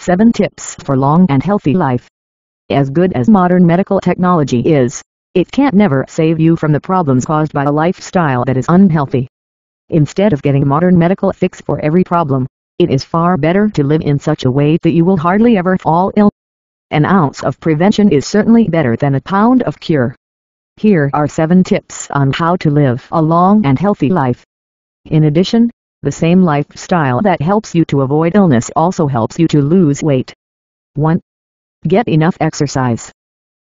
7 Tips for Long and Healthy Life. As good as modern medical technology is, it can't never save you from the problems caused by a lifestyle that is unhealthy. Instead of getting modern medical fix for every problem, it is far better to live in such a way that you will hardly ever fall ill. An ounce of prevention is certainly better than a pound of cure. Here are 7 tips on how to live a long and healthy life. In addition, the same lifestyle that helps you to avoid illness also helps you to lose weight. 1. Get enough exercise.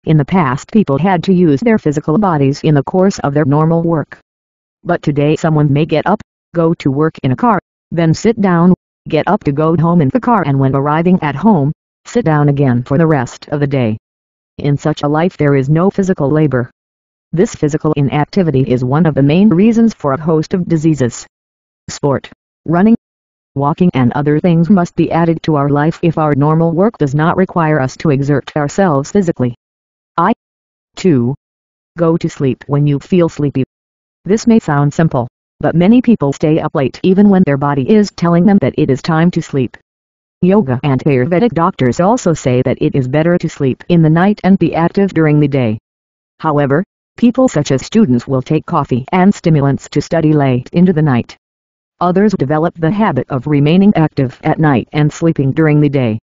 In the past, people had to use their physical bodies in the course of their normal work. But today someone may get up, go to work in a car, then sit down, get up to go home in the car, and when arriving at home, sit down again for the rest of the day. In such a life there is no physical labor. This physical inactivity is one of the main reasons for a host of diseases. Sport, running, walking and other things must be added to our life if our normal work does not require us to exert ourselves physically. 2. Go to sleep when you feel sleepy. This may sound simple, but many people stay up late even when their body is telling them that it is time to sleep. Yoga and Ayurvedic doctors also say that it is better to sleep in the night and be active during the day. However, people such as students will take coffee and stimulants to study late into the night. Others develop the habit of remaining active at night and sleeping during the day.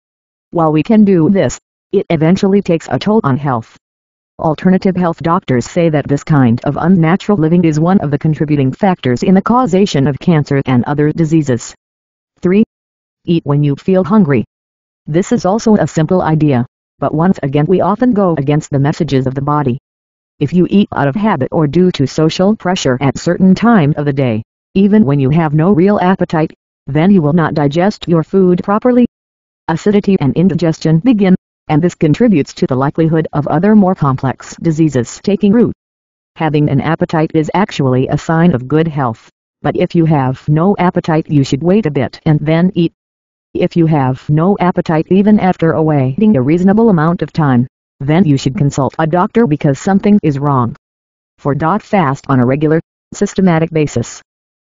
While we can do this, it eventually takes a toll on health. Alternative health doctors say that this kind of unnatural living is one of the contributing factors in the causation of cancer and other diseases. 3. Eat when you feel hungry. This is also a simple idea, but once again we often go against the messages of the body. If you eat out of habit or due to social pressure at certain times of the day, even when you have no real appetite, then you will not digest your food properly. Acidity and indigestion begin, and this contributes to the likelihood of other more complex diseases taking root. Having an appetite is actually a sign of good health, but if you have no appetite you should wait a bit and then eat. If you have no appetite even after waiting a reasonable amount of time, then you should consult a doctor because something is wrong. 4. Fast on a regular, systematic basis.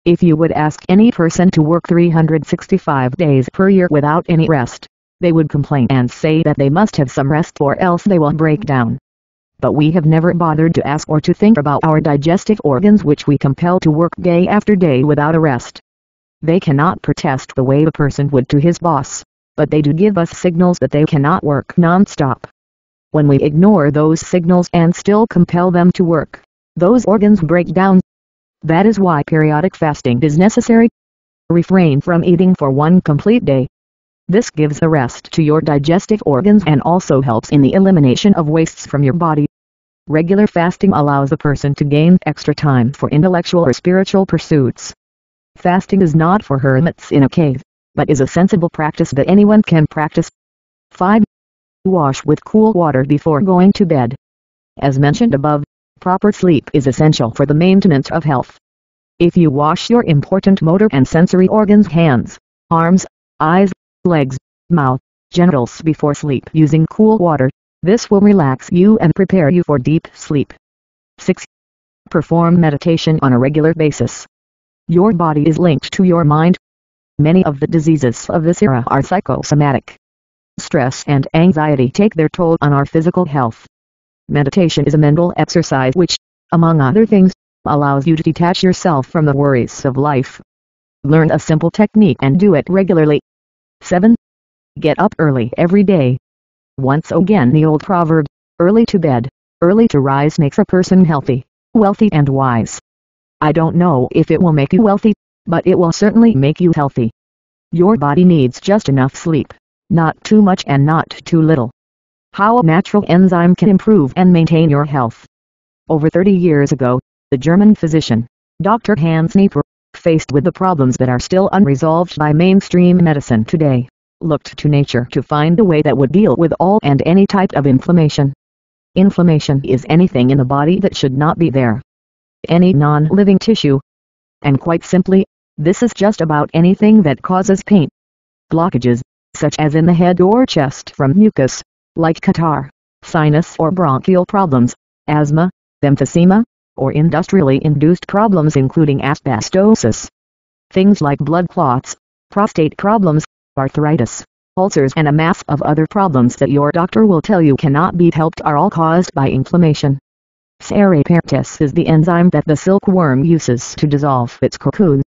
If you would ask any person to work 365 days per year without any rest, they would complain and say that they must have some rest or else they will break down. But we have never bothered to ask or to think about our digestive organs which we compel to work day after day without a rest. They cannot protest the way a person would to his boss, but they do give us signals that they cannot work non-stop. When we ignore those signals and still compel them to work, those organs break down. That is why periodic fasting is necessary. Refrain from eating for one complete day. This gives a rest to your digestive organs and also helps in the elimination of wastes from your body. Regular fasting allows a person to gain extra time for intellectual or spiritual pursuits. Fasting is not for hermits in a cave, but is a sensible practice that anyone can practice. 5. Wash with cool water before going to bed. As mentioned above, proper sleep is essential for the maintenance of health. If you wash your important motor and sensory organs, hands, arms, eyes, legs, mouth, genitals before sleep using cool water, this will relax you and prepare you for deep sleep. 6. Perform meditation on a regular basis. Your body is linked to your mind. Many of the diseases of this era are psychosomatic. Stress and anxiety take their toll on our physical health. Meditation is a mental exercise which, among other things, allows you to detach yourself from the worries of life. Learn a simple technique and do it regularly. 7. Get up early every day. Once again the old proverb, early to bed, early to rise makes a person healthy, wealthy and wise. I don't know if it will make you wealthy, but it will certainly make you healthy. Your body needs just enough sleep, not too much and not too little. How a natural enzyme can improve and maintain your health. Over 30 years ago, the German physician, Dr. Hans Nieper, faced with the problems that are still unresolved by mainstream medicine today, looked to nature to find a way that would deal with all and any type of inflammation. Inflammation is anything in the body that should not be there. Any non-living tissue. And quite simply, this is just about anything that causes pain. Blockages, such as in the head or chest from mucus, like catarrh, sinus or bronchial problems, asthma, emphysema, or industrially induced problems including asbestosis. Things like blood clots, prostate problems, arthritis, ulcers and a mass of other problems that your doctor will tell you cannot be helped are all caused by inflammation. Sera is the enzyme that the silkworm uses to dissolve its cocoon.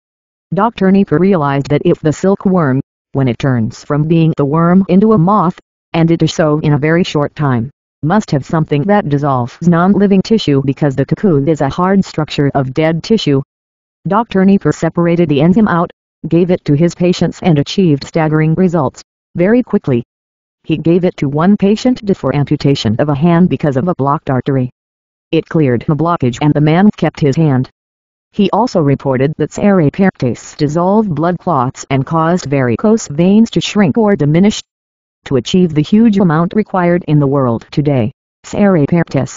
Dr. Neeper realized that if the silkworm, when it turns from being the worm into a moth, and it is so in a very short time, must have something that dissolves non-living tissue because the cocoon is a hard structure of dead tissue. Dr. Neeper separated the enzyme out, gave it to his patients and achieved staggering results, very quickly. He gave it to one patient for amputation of a hand because of a blocked artery. It cleared the blockage and the man kept his hand. He also reported that Sera dissolved blood clots and caused varicose veins to shrink or diminish. To achieve the huge amount required in the world today, Sera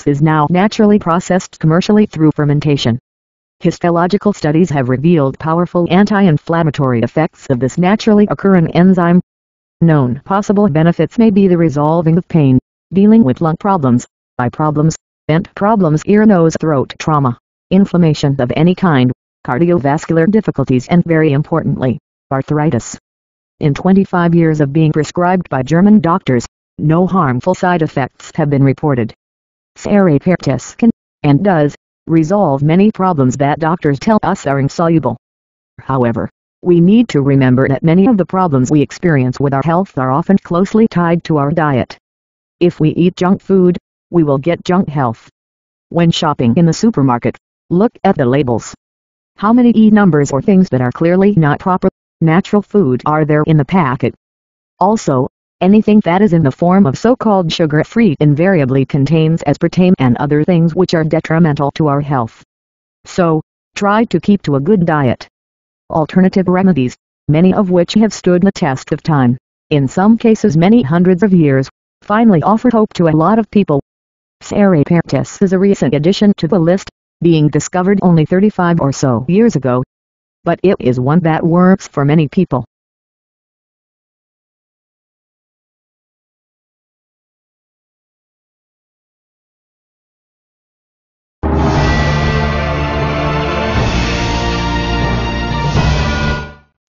is now naturally processed commercially through fermentation. Histological studies have revealed powerful anti-inflammatory effects of this naturally occurring enzyme. Known possible benefits may be the resolving of pain, dealing with lung problems, eye problems, vent problems, ear, nose, throat trauma, inflammation of any kind, cardiovascular difficulties, and very importantly, arthritis. In 25 years of being prescribed by German doctors, no harmful side effects have been reported. Sera can, and does, resolve many problems that doctors tell us are insoluble. However, we need to remember that many of the problems we experience with our health are often closely tied to our diet. If we eat junk food, we will get junk health. When shopping in the supermarket, look at the labels. How many numbers or things that are clearly not proper, natural food are there in the packet? Also, anything that is in the form of so-called sugar-free invariably contains aspartame and other things which are detrimental to our health. So, try to keep to a good diet. Alternative remedies, many of which have stood the test of time, in some cases many hundreds of years, finally offer hope to a lot of people. Sera is a recent addition to the list, being discovered only 35 or so years ago. But it is one that works for many people.